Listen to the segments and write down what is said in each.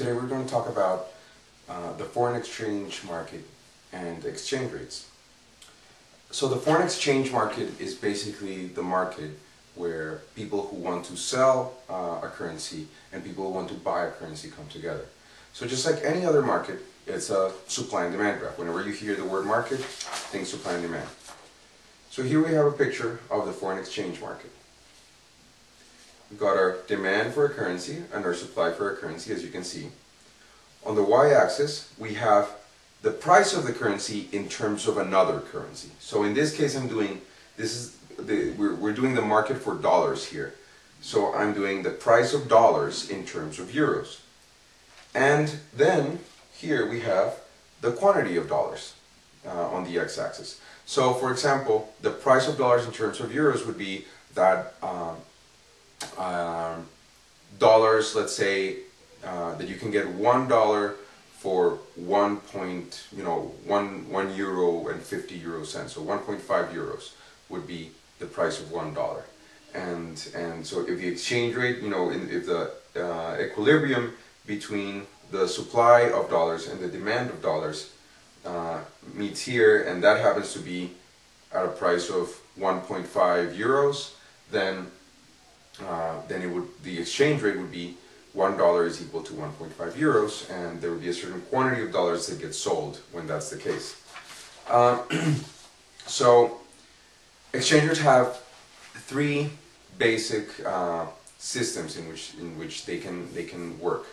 today we're going to talk about the foreign exchange market and exchange rates. So the foreign exchange market is basically the market where people who want to sell a currency and people who want to buy a currency come together. So just like any other market, it's a supply and demand graph. Whenever you hear the word market, think supply and demand. So here we have a picture of the foreign exchange market. We've got our demand for a currency and our supply for a currency, as you can see. On the y-axis, we have the price of the currency in terms of another currency. So in this case, we're doing the market for dollars here. So I'm doing the price of dollars in terms of euros. And then here we have the quantity of dollars on the x-axis. So for example, the price of dollars in terms of euros would be that dollars, let's say that you can get $1 for €1 and 50 euro cents, so 1.5 euros would be the price of $1. And so if the exchange rate, if the equilibrium between the supply of dollars and the demand of dollars meets here, and that happens to be at a price of 1.5 euros, then the exchange rate would be $1 is equal to 1.5 euros, and there would be a certain quantity of dollars that gets sold when that's the case. So exchange rates have three basic systems in which they can work.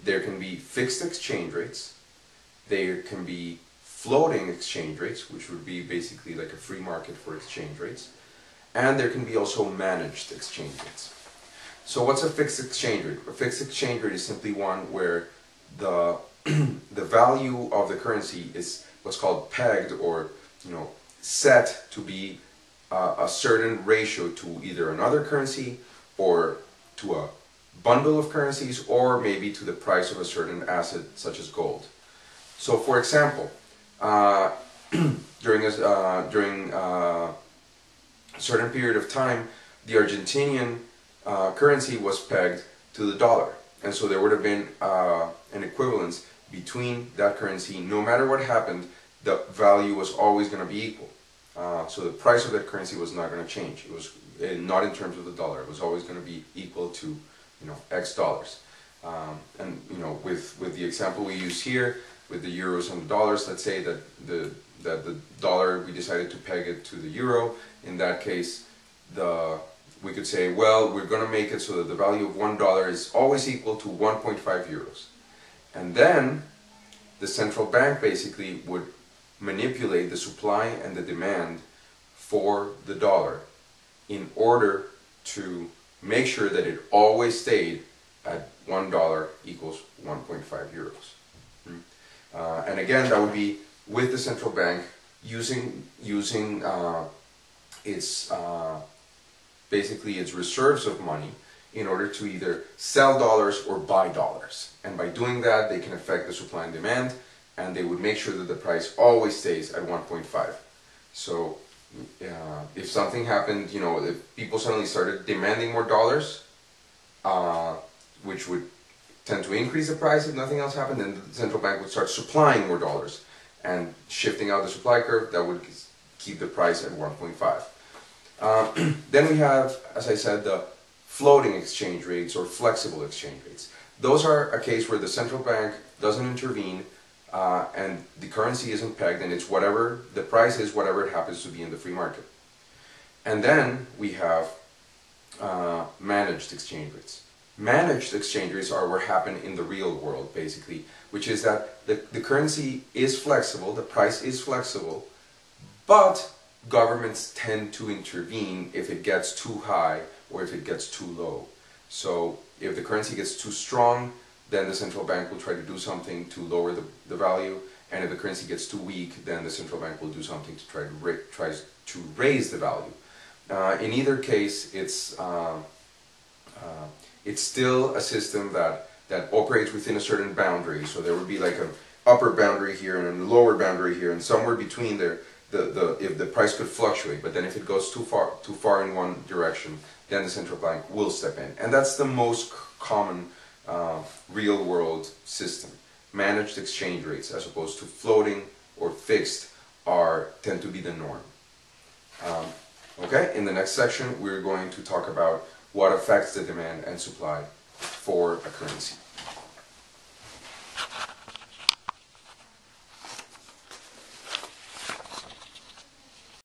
There can be fixed exchange rates. There can be floating exchange rates, which would be basically like a free market for exchange rates. And there can be also managed exchange rates. So what's a fixed exchange rate? A fixed exchange rate is simply one where the value of the currency is what's called pegged, or set to be a certain ratio to either another currency or to a bundle of currencies, or maybe to the price of a certain asset such as gold. So for example, during a certain period of time, the Argentinian currency was pegged to the dollar, and so there would have been an equivalence between that currency. No matter what happened, the value was always going to be equal. So the price of that currency was not going to change. It was not in terms of the dollar. It was always going to be equal to X dollars. And with the example we use here with the euros and the dollars, let's say that the dollar, we decided to peg it to the euro. In that case, we could say, well, we're going to make it so that the value of $1 is always equal to 1.5 euros. And then the central bank basically would manipulate the supply and the demand for the dollar in order to make sure that it always stayed at $1 equals 1.5 euros. And again, that would be with the central bank using basically its reserves of money in order to either sell dollars or buy dollars. And by doing that, they can affect the supply and demand, and they would make sure that the price always stays at 1.5. So if something happened, if people suddenly started demanding more dollars, which would tend to increase the price if nothing else happened, then the central bank would start supplying more dollars and shifting out the supply curve. That would keep the price at 1.5. Then we have, as I said, the floating exchange rates or flexible exchange rates. Those are a case where the central bank doesn't intervene and the currency isn't pegged, and it's whatever the price is, whatever it happens to be in the free market. And then we have managed exchange rates. Managed exchange rates are what happen in the real world, basically, which is that the currency is flexible, the price is flexible, but governments tend to intervene if it gets too high or if it gets too low. So if the currency gets too strong, then the central bank will try to do something to lower the value, and if the currency gets too weak, then the central bank will do something to try to raise the value. In either case, it's still a system that operates within a certain boundary. So there would be like an upper boundary here and a lower boundary here, and somewhere between there, if the price could fluctuate. But then if it goes too far in one direction, then the central bank will step in, and that's the most common real world system. Managed exchange rates as opposed to floating or fixed tend to be the norm. Okay, in the next section we're going to talk about what affects the demand and supply for a currency.